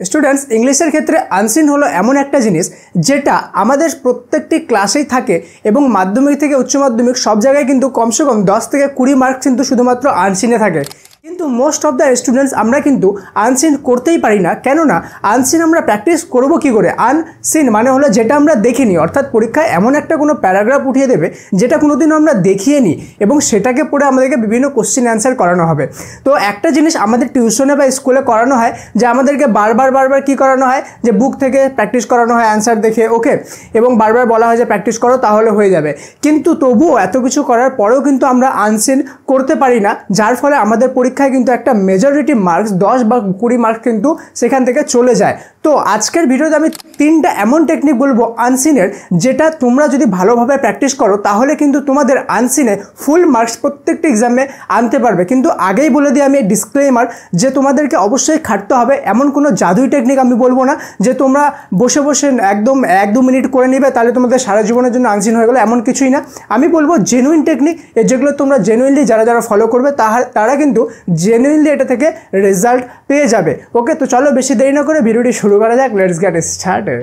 Students ইংলিশের ক্ষেত্রে unseen হলো এমন একটা জিনিস যেটা আমাদের প্রত্যেকটি ক্লাসেই থাকে এবং মাধ্যমিক থেকে উচ্চ মাধ্যমিক সব জায়গায় কিন্তু কমসে কম 10 থেকে 20 মার্ক কিন্তু শুধুমাত্র আনসিনে থাকে। কিন্তু মোস্ট অফ দ্য স্টুডেন্টস আমরা কিন্তু আনসিন করতেই পারি না। কেননা আনসিন আমরা প্র্যাকটিস করব কি করে? আনসিন মানে হলো যেটা আমরা দেখিনি, অর্থাৎ পরীক্ষায় এমন একটা কোনো প্যারাগ্রাফ উঠিয়ে দেবে যেটা কোনোদিনও আমরা দেখিয়ে নিই এবং সেটাকে পড়ে আমাদেরকে বিভিন্ন কোশ্চেন অ্যান্সার করানো হবে। তো একটা জিনিস আমাদের টিউশনে বা স্কুলে করানো হয় যে আমাদেরকে বারবার কি করানো হয় যে বুক থেকে প্র্যাকটিস করানো হয় অ্যান্সার দেখে, ওকে, এবং বারবার বলা হয় যে প্র্যাকটিস করো তাহলে হয়ে যাবে। কিন্তু তবুও এত কিছু করার পরেও কিন্তু আমরা আনসিন করতে পারি না, যার ফলে আমাদের পরীক্ষায় কিন্তু একটা মেজরিটি মার্কস 10 বা 20 মার্ক কিন্তু সেখান থেকে চলে যায়। তো আজকের ভিডিওতে আমি 3টা এমন টেকনিক বলবো আনসিনের, যেটা তোমরা যদি ভালোভাবে প্র্যাকটিস করো তাহলে কিন্তু তোমাদের আনসিনে ফুল মার্কস প্রত্যেকটি এক্সামে আনতে পারবে। কিন্তু আগেই বলে দিই আমি ডিসক্লেমার যে তোমাদেরকে অবশ্যই খাটতে হবে। এমন কোনো জাদুই টেকনিক আমি বলবো না যে তোমরা বসে বসে একদম 1-2 মিনিট করে নিবে তাহলে তোমাদের সারা জীবনের জন্য আনসিন হয়ে গেলো, এমন কিছুই না। আমি বলবো জেনুইন টেকনিক, যেগুলো তোমরা জেনুইনলি যারা ফলো করবে তারা কিন্তু জেনুইনলি এটা থেকে রেজাল্ট পেয়ে যাবে। ওকে, তো চলো বেশি দেরি না করে ভিডিওটি শুরু করা যাক। Let's get started.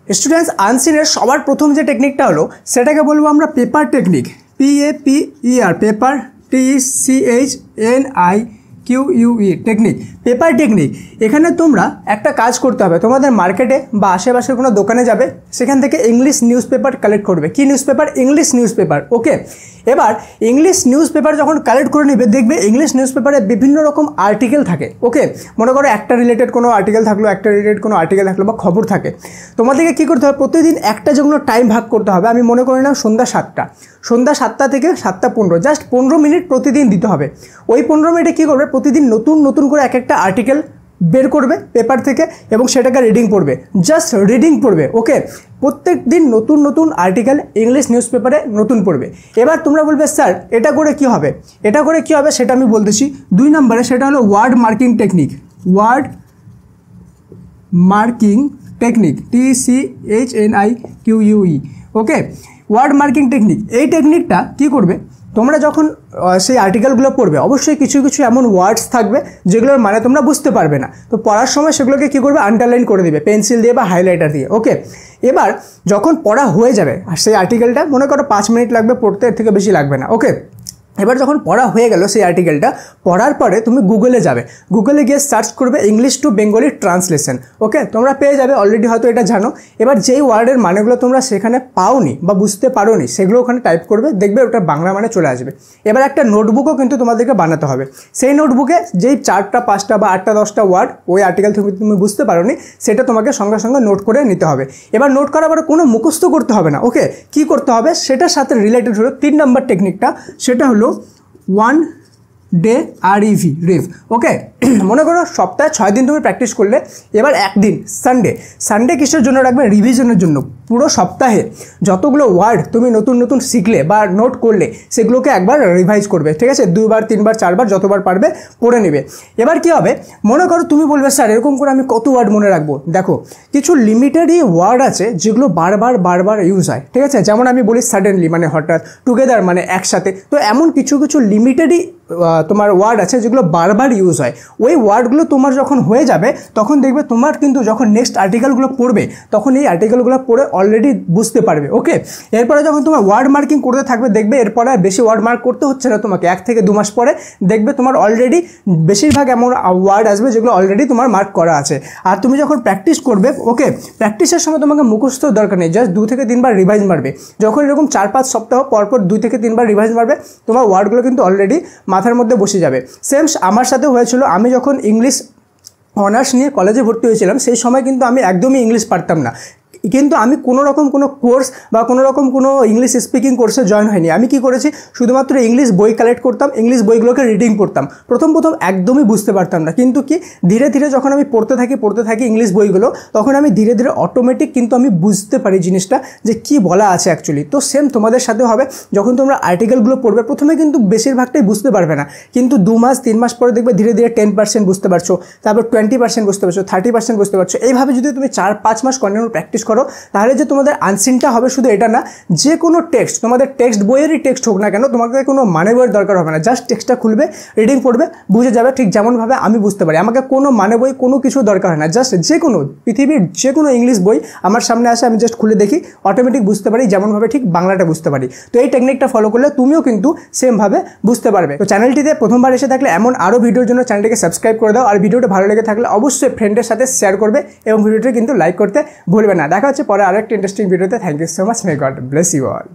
স্টুডেন্টস আনসিনের সবার প্রথম যে টেকনিকটা হলো সেটাকে বলবো আমরা paper technique, PAPER, paper, TECHNIQUE technique, paper technique. এখানে তোমরা একটা কাজ করতে হবে, তোমাদের মার্কেটে বা আশেপাশের কোনো দোকানে যাবে, সেখান থেকে ইংলিশ নিউজ পেপার কালেক্ট করবে। কি newspaper? English newspaper. Okay, এবার ইংলিশ নিউজ পেপার যখন কালেক্ট করে নেবে দেখবে ইংলিশ নিউজ পেপারে বিভিন্ন রকম আর্টিকেল থাকে। ওকে, মনে করো একটা রিলেটেড কোনো আর্টিকেল থাকলো, একটা রিলেটেড কোনো আর্টিকেল থাকলো বা খবর থাকে। তোমাদেরকে কী করতে হবে? প্রতিদিন একটা যেগুলো টাইম ভাগ করতে হবে। আমি মনে করি না সন্ধ্যা 7টা থেকে 7:15, জাস্ট 15 মিনিট প্রতিদিন দিতে হবে। ওই 15 মিনিটে কী করবে? প্রতিদিন নতুন করে একটা আর্টিকেল বের করবে পেপার থেকে এবং সেটাকে রিডিং পড়বে, জাস্ট রিডিং পড়বে। ওকে, প্রত্যেক দিন নতুন আর্টিকেল ইংলিশ নিউজ পেপারে নতুন পড়বে। এবার তোমরা বলবে স্যার এটা করে কি হবে? এটা করে কি হবে সেটা আমি বলতেছি। 2 নম্বরে সেটা হলো word marking technique, word marking technique, TECHNIQUE। Okay, word marking technique. এই টেকনিকটা কি করবে? তোমরা যখন সেই আর্টিকেলগুলো পড়বে অবশ্যই কিছু এমন ওয়ার্ডস থাকবে যেগুলোর মানে তোমরা বুঝতে পারবে না। তো পড়ার সময় সেগুলোকে কী করবে? আন্ডারলাইন করে দিবে পেন্সিল দিয়ে বা হাইলাইটার দিয়ে। ওকে, এবার যখন পড়া হয়ে যাবে আর সেই আর্টিকেলটা মনে করো 5 মিনিট লাগবে পড়তে, এর থেকে বেশি লাগবে না। ওকে, এবার যখন পড়া হয়ে গেল সেই আর্টিকেলটা, পড়ার পরে তুমি গুগলে যাবে, গুগলে গিয়ে সার্চ করবে ইংলিশ টু বেঙ্গলি ট্রান্সলেশন। ওকে, তোমরা পেয়ে যাবে, অলরেডি হয়তো এটা জানো। এবার যেই ওয়ার্ডের মানেগুলো তোমরা সেখানে পাওনি বা বুঝতে পারোনি সেগুলো ওখানে টাইপ করবে, দেখবে ওটা বাংলা মানে চলে আসবে। এবার একটা নোটবুকও কিন্তু তোমাদেরকে বানাতে হবে। সেই নোটবুকে যেই 4টা 5টা বা 8টা 10টা ওয়ার্ড ওই আর্টিকেল তুমি বুঝতে পারোনি সেটা তোমাকে সঙ্গে নোট করে নিতে হবে। এবার নোট করার পরে কোনো মুখস্থ করতে হবে না। ওকে, কী করতে হবে? সেটার সাথে রিলেটেড হলো 3 নম্বর টেকনিকটা, সেটা হলো 1 ডে রিভ। ওকে, মনে করো সপ্তাহে 6 দিন তুমি প্র্যাকটিস করলে, এবার একদিন সানডে কিসের জন্য রাখবে? রিভিশনের জন্য। পুরো সপ্তাহে যতগুলো ওয়ার্ড তুমি নতুন শিখলে বা নোট করলে সেগুলোকে একবার রিভাইজ করবে। ঠিক আছে, 2 বার 3 বার 4 বার যতবার পারবে পড়ে নেবে। এবার কি হবে? মনে করো তুমি বলবে স্যার এরকম করে আমি কত ওয়ার্ড মনে রাখবো? দেখো, কিছু লিমিটেডই ওয়ার্ড আছে যেগুলো বারবার ইউজ হয়। ঠিক আছে, যেমন আমি বলি সাডেনলি মানে হঠাৎ, টুগেদার মানে একসাথে। তো এমন কিছু লিমিটেডই তোমার ওয়ার্ড আছে যেগুলো বারবার ইউজ হয়। ওই ওয়ার্ডগুলো তোমার যখন হয়ে যাবে তখন দেখবে তোমার কিন্তু যখন নেক্সট আর্টিকেলগুলো পড়বে তখন এই আর্টিকেলগুলো পড়ে অলরেডি বুঝতে পারবে। ওকে, এরপরে যখন তোমার ওয়ার্ড মার্কিং করতে থাকবে দেখবে এরপরে আর বেশি ওয়ার্ড মার্ক করতে হচ্ছে না তোমাকে। 1 থেকে 2 মাস পরে দেখবে তোমার অলরেডি বেশিরভাগ এমন ওয়ার্ড আসবে যেগুলো অলরেডি তোমার মার্ক করা আছে। আর তুমি যখন প্র্যাকটিস করবে, ওকে, প্র্যাকটিসের সময় তোমাকে মুখস্থ দরকার নেই, জাস্ট 2 থেকে 3 বার রিভাইজ মারবে। যখন এরকম 4-5 সপ্তাহ পরপর 2 থেকে 3 বার রিভাইজ মারবে তোমার ওয়ার্ডগুলো কিন্তু অলরেডি মাথার মধ্যে বসে যাবে। সেম আমার সাথে হয়েছিল। আমি যখন ইংলিশ অনার্স নিয়ে কলেজে ভর্তি হয়েছিলাম সেই সময় কিন্তু আমি একদমই ইংলিশ পারতাম না, কিন্তু আমি কোনো কোর্স বা কোনো ইংলিশ স্পিকিং কোর্সে জয়েন হয়নি। আমি কি করেছি? শুধুমাত্র ইংলিশ বই কালেক্ট করতাম, ইংলিশ বইগুলোকে রিডিং পড়তাম। প্রথম একদমই বুঝতে পারতাম না, কিন্তু কি ধীরে যখন আমি পড়তে থাকি ইংলিশ বইগুলো, তখন আমি ধীরে অটোমেটিক কিন্তু আমি বুঝতে পারি জিনিসটা যে কি বলা আছে অ্যাকচুয়ালি। তো সেম তোমাদের সাথে হবে, যখন তোমরা আর্টিকেলগুলো পড়বে প্রথমে কিন্তু বেশিরভাগটাই বুঝতে পারবে না, কিন্তু 2 মাস 3 মাস পরে দেখবে ধীরে 10% বুঝতে পারছো, তারপর 20% বুঝতে পারছো, 30% বুঝতে পারছো। এইভাবে যদি তুমি 4-5 মাস কন্টিনিউ প্র্যাকটিস করো তাহলে যে তোমাদের আনসিনটা হবে শুধু এটা না, যে কোনো টেক্সট, তোমাদের টেক্সট বইয়েরই টেক্সট হোক না কেন, তোমাকে কোনো মানে বইয়ের দরকার হবে না, জাস্ট টেক্সটটা খুলবে, রিডিং পড়বে, বুঝে যাবে ঠিক যেমনভাবে আমি বুঝতে পারি। আমাকে কোনো মানে বই কোনো কিছু দরকার হয় না, জাস্ট যে কোনো পৃথিবীর যে কোনো ইংলিশ বই আমার সামনে আসে, আমি জাস্ট খুলে দেখি, অটোমেটিক বুঝতে পারি যেমনভাবে ঠিক বাংলাটা বুঝতে পারি। তো এই টেকনিকটা ফলো করলে তুমিও কিন্তু সেমভাবে বুঝতে পারবে। তো চ্যানেলটিতে প্রথমবার এসে থাকলে এমন আরও ভিডিওর জন্য চ্যানেলটিকে সাবস্ক্রাইব করে দাও, আর ভিডিওটা ভালো লেগে থাকলে অবশ্যই ফ্রেন্ডের সাথে শেয়ার করবে এবং ভিডিওটি কিন্তু লাইক করতে ভুলবে না। দেখা হচ্ছে পরে আরও একটা ইন্টারেস্টিং ভিডিওতে। Thank you so much, may God bless you all.